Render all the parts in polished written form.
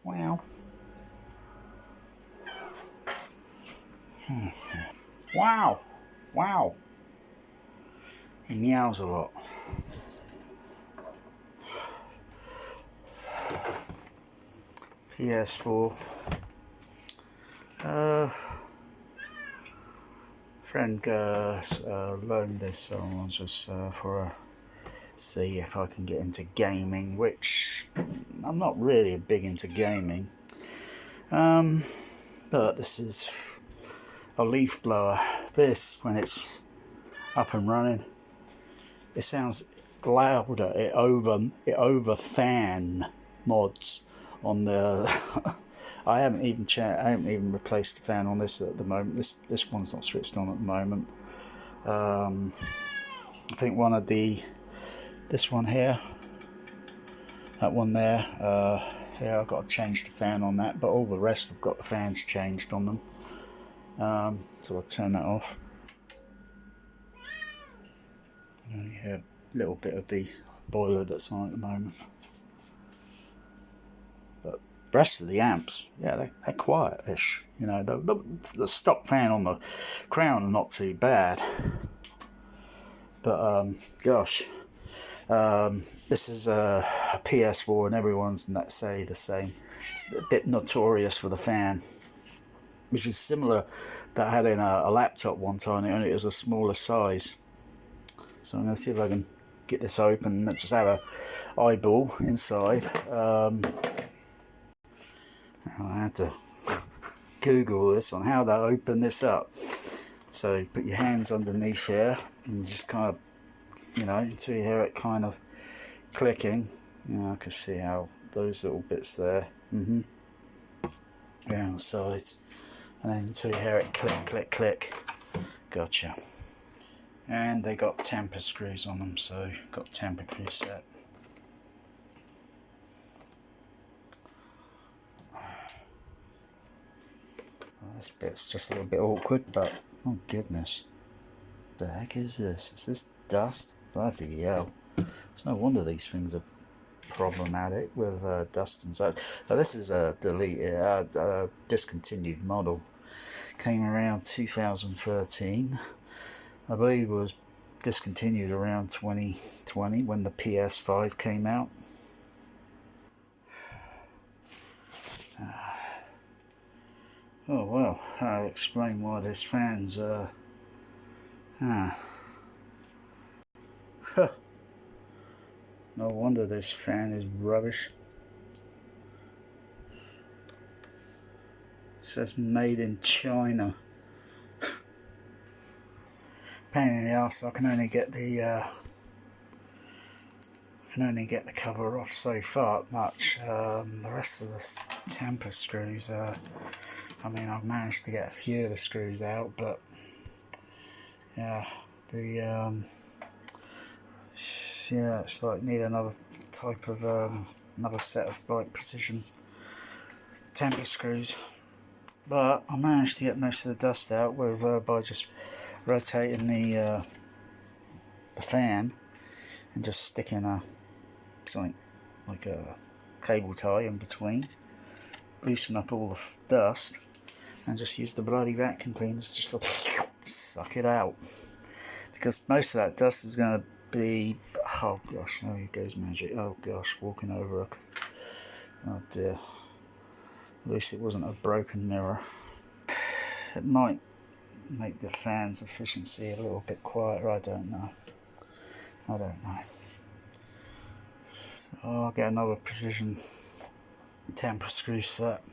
Wow. Wow. Wow. He meows a lot. PS4. Friend loaned this on just for see if I can get into gaming, which I'm not really big into gaming. But this is a leaf blower. This, when it's up and running, it sounds louder. It over fan mods on the. I haven't even replaced the fan on this at the moment. This one's not switched on at the moment. I think this one here, that one there. Yeah, I've got to change the fan on that, but all the rest have got the fans changed on them. So I'll turn that off. You only hear a little bit of the boiler that's on at the moment. But the rest of the amps, yeah, they're quiet-ish. You know, the stock fan on the crown are not too bad. But gosh, this is a PS4, and everyone's say the same. It's a bit notorious for the fan, which is similar that I had in a laptop one time, only it was a smaller size. So I'm going to see if I can get this open and just have a eyeball inside. I had to Google this on how to open this up. So you put your hands underneath here and you just kind of, you know, until you hear it kind of clicking. You know, I can see how those little bits there. Around the sides. And then until you hear it click, click, click. Gotcha. And they got tamper screws on them, so got tamper screw set. Well, this bit's just a little bit awkward, but oh goodness. What the heck is this? Is this dust? Bloody hell. It's no wonder these things are problematic with dust and such. So this is a discontinued model. Came around 2013. I believe it was discontinued around 2020 when the PS5 came out. Oh well, I'll explain why this fan's no wonder this fan is rubbish. It says made in China. Pain in the arse. I can only get the cover off so far much. The rest of the tamper screws, I mean, I've managed to get a few of the screws out, but yeah, yeah, it's like need another type of another set of like precision tamper screws. But I managed to get most of the dust out with by just rotating the fan and just sticking something like a cable tie in between, loosen up all the dust, and just use the bloody vacuum cleaners just to suck it out, because most of that dust is going to be, oh gosh, oh here goes magic, oh gosh, walking over a, oh dear, at least it wasn't a broken mirror. It might make the fan's efficiency a little bit quieter, I don't know. So I'll get another precision tamper screw set.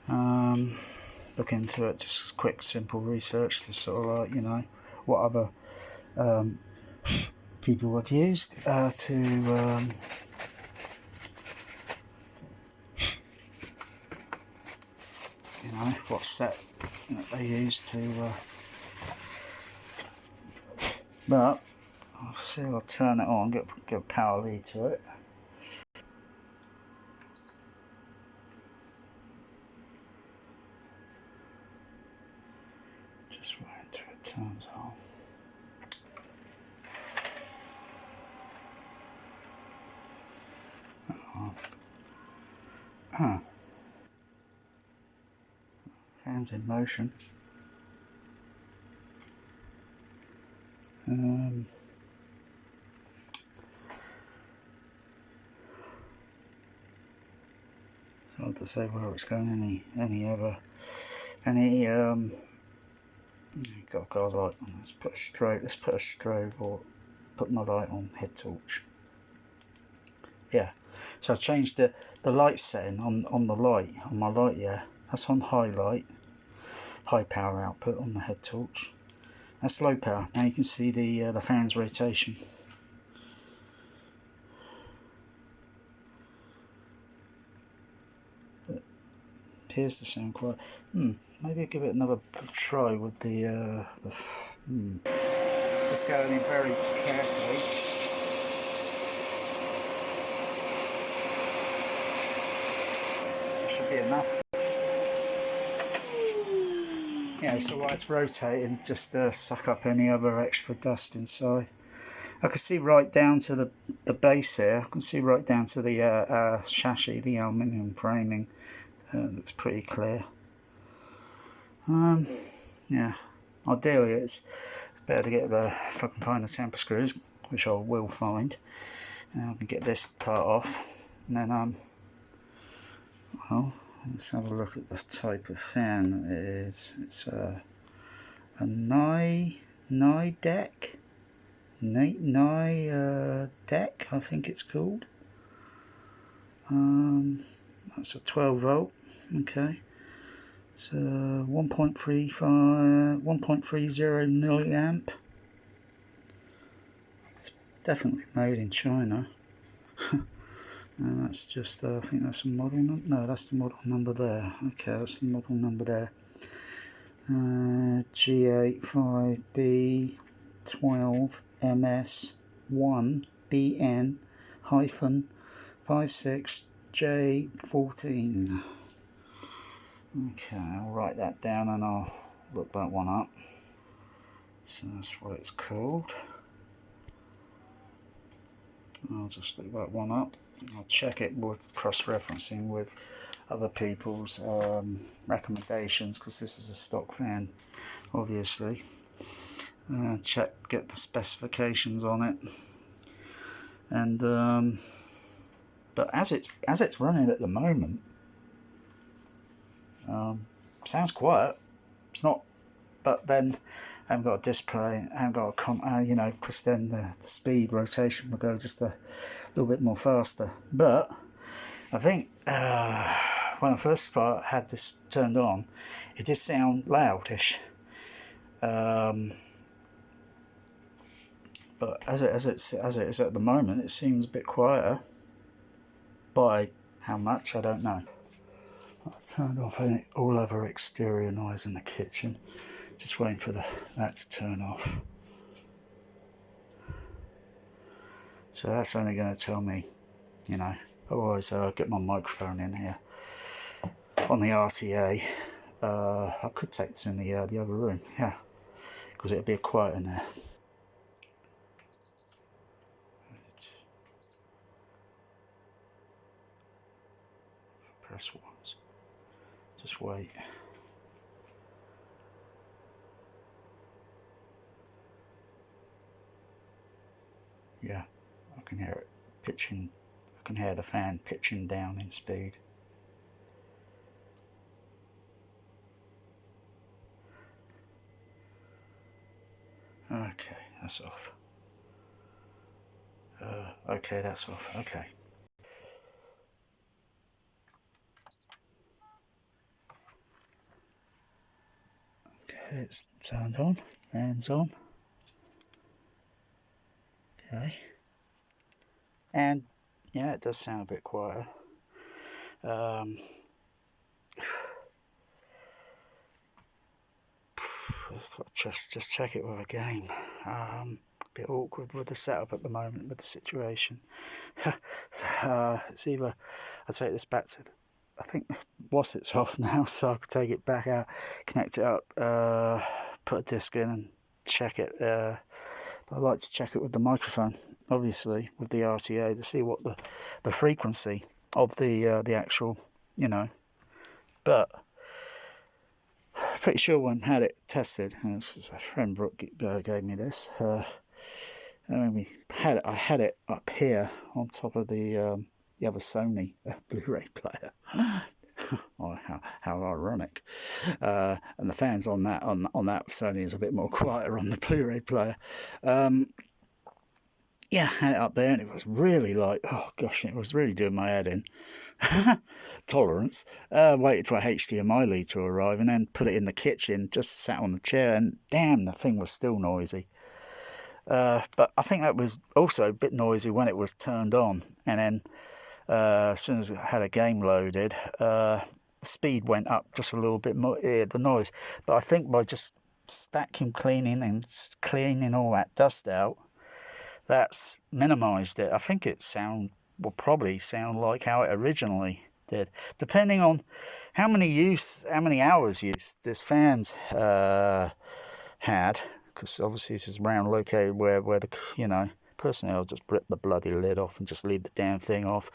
Look into it, just quick simple research to sort of like, you know, what other people have used to you know, what set that they use to but I'll see if I'll turn it on, get a power lead to it. Just wait until it turns on. Huh. Fans in motion. Hard to say where it's going. Any got a light on. Let's put a strobe or put my light on head torch. Yeah, so I changed the light setting on the light on my light. Yeah, that's on high power output on the head torch. That's low power. Now you can see the fan's rotation. It appears to sound quite. Maybe I'll give it another try with the. Just going in very carefully. Should be enough. Yeah, so while it's rotating, just suck up any other extra dust inside. I can see right down to the base here. I can see right down to the chassis, the aluminium framing. Looks pretty clear. Yeah, ideally it's better to get if I can find the tamper screws, which I will find. I can get this part off, and then well, let's have a look at the type of fan it is. It's a Nye deck, deck, I think it's called. That's a 12 volt. Okay. So 1.30 milliamp. It's definitely made in China. And that's just, I think that's a model number. No, that's the model number there. Okay, that's the model number there. G85B12MS1BN-56J14. Okay, I'll write that down and I'll look that one up. So that's what it's called. I'll just look that one up. I'll check it with cross-referencing with other people's recommendations, because this is a stock fan, obviously. Get the specifications on it, and but as it's running at the moment, sounds quiet. It's not, but then I haven't got a display, I haven't got a you know, because then the speed rotation will go just a little bit more faster. But I think when I first had this turned on, it did sound loudish. But as it is at the moment, it seems a bit quieter. By how much, I don't know. I turned off all other exterior noise in the kitchen. Just waiting for that to turn off. So that's only going to tell me, you know. Otherwise, I'll get my microphone in here on the RTA. I could take this in the other room, yeah, because it'll be quiet in there. Press once. Just wait. Yeah, I can hear it pitching. I can hear the fan pitching down in speed. Okay, that's off. Okay, that's off. Okay. Okay, it's turned on. Fan's on. Okay. And yeah, it does sound a bit quieter. Just check it with a game. A bit awkward with the setup at the moment, with the situation. So, it's either I take this back to I think the wasset's off now, so I could take it back out, connect it up, put a disc in and check it. But I like to check it with the microphone, obviously, with the RTA, to see what the frequency of the actual, you know. But pretty sure one had it tested. And a friend Brooke gave me this. I had it up here on top of the other Sony Blu-ray player. Oh, how ironic! And the fans on that Sony is a bit more quieter on the Blu-ray player. Yeah, I had it up there, and it was really like, oh gosh, it was really doing my head in. Tolerance. Waited for a HDMI lead to arrive, and then put it in the kitchen. Just sat on the chair, and damn, the thing was still noisy. But I think that was also a bit noisy when it was turned on, and then as soon as it had a game loaded, the speed went up just a little bit more, the noise. But I think by just vacuum cleaning and cleaning all that dust out, that's minimised it. I think it will probably sound like how it originally did, depending on how many hours use this fan's had. Because obviously this is around located where the, you know, personally I'll just rip the bloody lid off and just leave the damn thing off.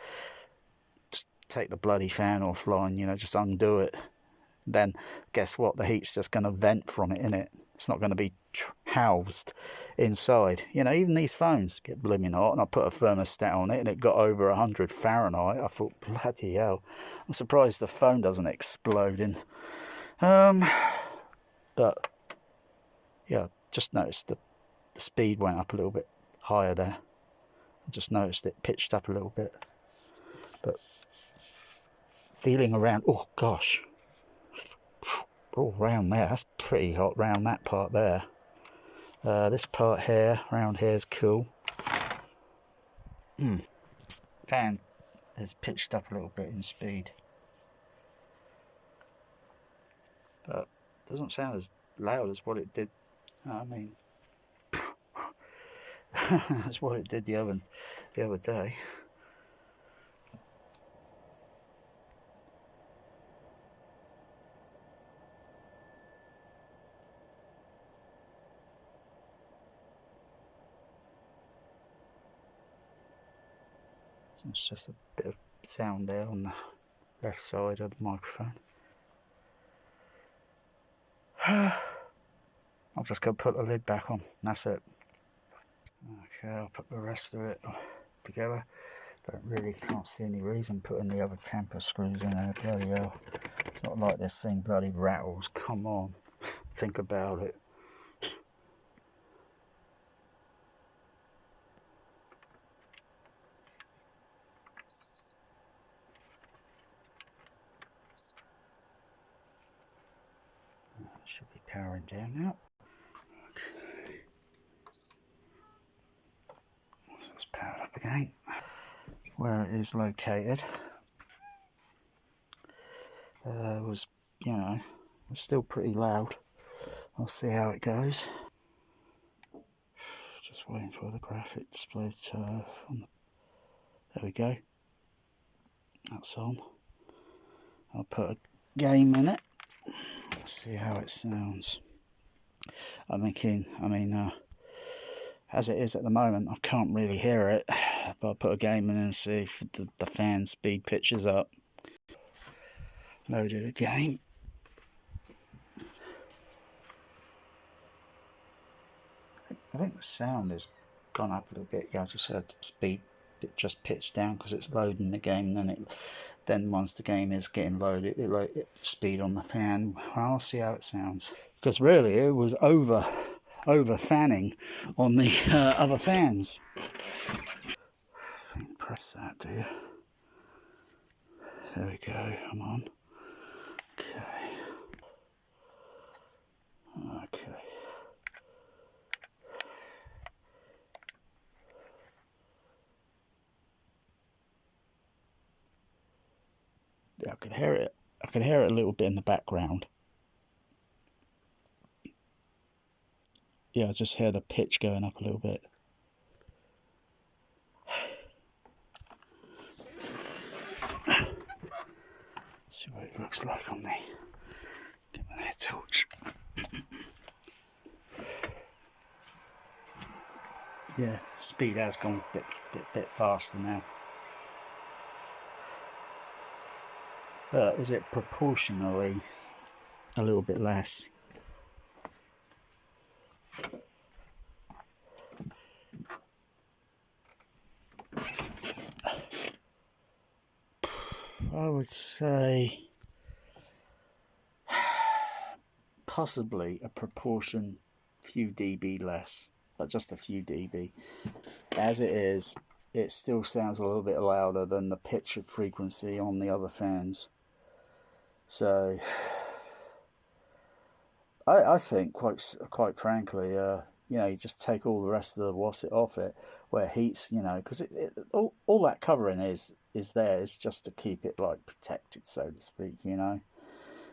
Just take the bloody fan offline, you know, just undo it. Then guess what? The heat's just going to vent from it, innit? It's not going to be housed inside. You know, even these phones get blooming hot, and I put a thermostat on it and it got over 100 Fahrenheit. I thought, bloody hell. I'm surprised the phone doesn't explode in. But yeah, just noticed the speed went up a little bit higher there. I just noticed it pitched up a little bit. But feeling around, oh gosh, all round there, that's pretty hot round that part there. This part here, round here, is cool. Fan has pitched up a little bit in speed, but doesn't sound as loud as what it did. I mean, that's what it did the other day. So it's just a bit of sound there on the left side of the microphone. I'll just go put the lid back on. That's it. Okay, I'll put the rest of it together. Can't see any reason putting the other temper screws in there. Bloody hell. It's not like this thing bloody rattles. Come on. Think about it. Should be powering down now. Okay. So it's powered up again. Where it is located was, you know, was still pretty loud. I'll see how it goes. Just waiting for the graphic display to there we go. That's on. I'll put a game in it. Let's see how it sounds. I mean, as it is at the moment, I can't really hear it, but I'll put a game in and see if the fan speed pitches up. Load it again. I think the sound has gone up a little bit. Yeah, I just heard the speed just pitched down because it's loading the game. And then once the game is getting loaded, it speed on the fan. I'll see how it sounds. Because really, it was over fanning on the other fans. Press that, do you? There we go. Come on. Okay. Yeah, I could hear it. I could hear it a little bit in the background. Yeah, I just hear the pitch going up a little bit. See what it looks like on the. Give me that torch. Yeah, speed has gone a bit faster now. but is it proportionally a little bit less? I would say possibly a proportion, few dB less, but just a few dB. As it is, it still sounds a little bit louder than the pitch of frequency on the other fans. So I think quite frankly, you know, you just take all the rest of the wasset off it where heat's, you know, because all that covering is there is just to keep it like protected, so to speak, you know.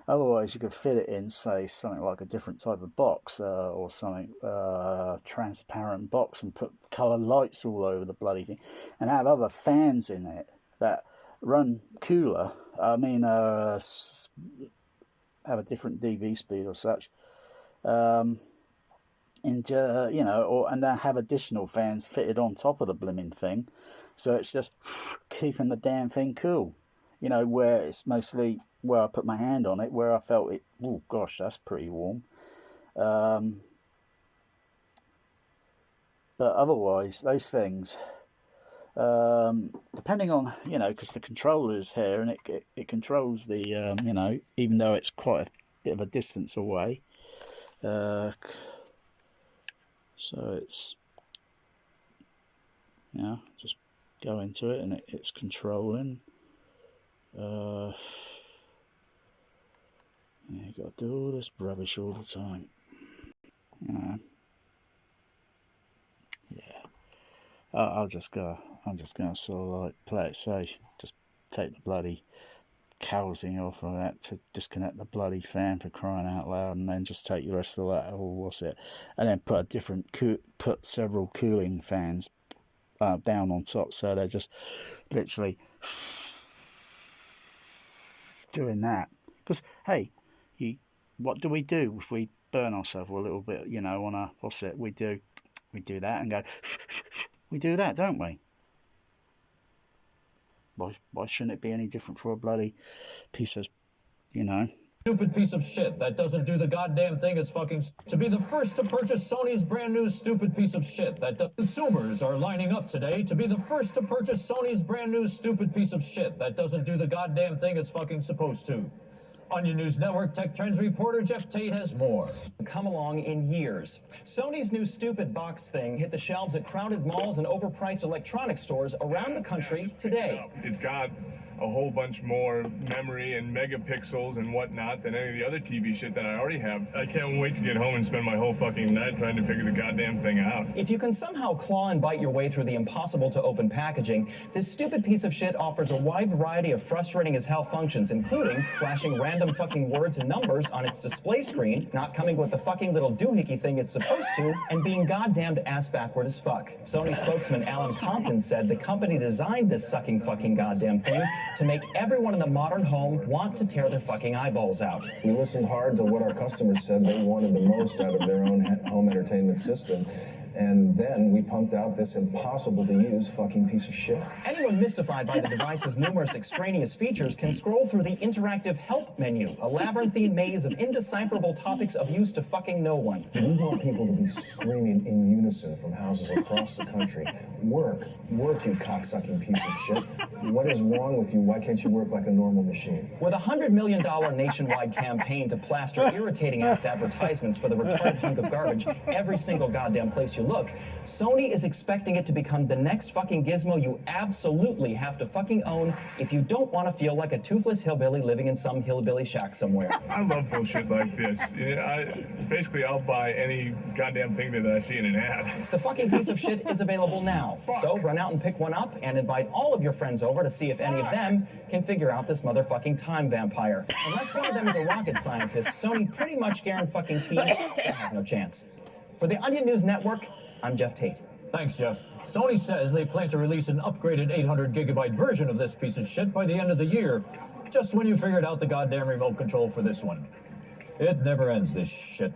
Otherwise you could fit it in, say, something like a different type of box, or something, transparent box, and put coloured lights all over the bloody thing, and have other fans in it that run cooler, I mean, have a different dB speed or such, and you know, and then have additional fans fitted on top of the blimming thing, so it's just keeping the damn thing cool. You know, where it's mostly where I put my hand on it, where I felt it. Oh gosh, that's pretty warm. But otherwise, those things, depending on, you know, because the controller is here and it controls the, you know, even though it's quite a bit of a distance away. So it's, you know, just go into it and it's controlling. You got to do all this rubbish all the time. Yeah. I'm just gonna sort of like play it safe. Just take the bloody housing off of that to disconnect the bloody fan, for crying out loud, and then just take the rest of that, or what's it, and then put several cooling fans down on top, so they're just literally doing that. Because hey, what do we do if we burn ourselves a little bit, you know, on a faucet? We do that and go we do that, don't we? Why shouldn't it be any different for a bloody piece of, you know, stupid piece of shit that doesn't do the goddamn thing it's fucking to be the first to purchase Sony's brand new stupid piece of shit that consumers are lining up today to be the first to purchase Sony's brand new stupid piece of shit that doesn't do the goddamn thing it's fucking supposed to. Onion News Network Tech Trends reporter Jeff Tate has more. Come along in years. Sony's new stupid box thing hit the shelves at crowded malls and overpriced electronics stores around the country today. It's got a whole bunch more memory and megapixels and whatnot than any of the other TV shit that I already have. I can't wait to get home and spend my whole fucking night trying to figure the goddamn thing out. If you can somehow claw and bite your way through the impossible to open packaging, this stupid piece of shit offers a wide variety of frustrating as hell functions, including flashing random fucking words and numbers on its display screen, not coming with the fucking little doohickey thing it's supposed to, and being goddamned ass backward as fuck. Sony spokesman Alan Compton said the company designed this sucking fucking goddamn thing to make everyone in the modern home want to tear their fucking eyeballs out. We listened hard to what our customers said they wanted the most out of their own home entertainment system. And then we pumped out this impossible to use fucking piece of shit. Anyone mystified by the device's numerous extraneous features can scroll through the interactive help menu, a labyrinthine maze of indecipherable topics of use to fucking no one. We want people to be screaming in unison from houses across the country. Work, you cocksucking piece of shit. What is wrong with you? Why can't you work like a normal machine? With a $100 million nationwide campaign to plaster irritating ass advertisements for the retarded hunk of garbage every single goddamn place you look, Sony is expecting it to become the next fucking gizmo you absolutely have to fucking own if you don't want to feel like a toothless hillbilly living in some hillbilly shack somewhere. I love bullshit like this. Basically, I'll buy any goddamn thing that I see in an ad. The fucking piece of shit is available now. So run out and pick one up and invite all of your friends over to see if any of them can figure out this motherfucking time vampire. Unless one of them is a rocket scientist, Sony pretty much guarantees they have no chance. For the Onion News Network, I'm Jeff Tate. Thanks, Jeff. Sony says they plan to release an upgraded 800 gigabyte version of this piece of shit by the end of the year, just when you figured out the goddamn remote control for this one. It never ends, this shit.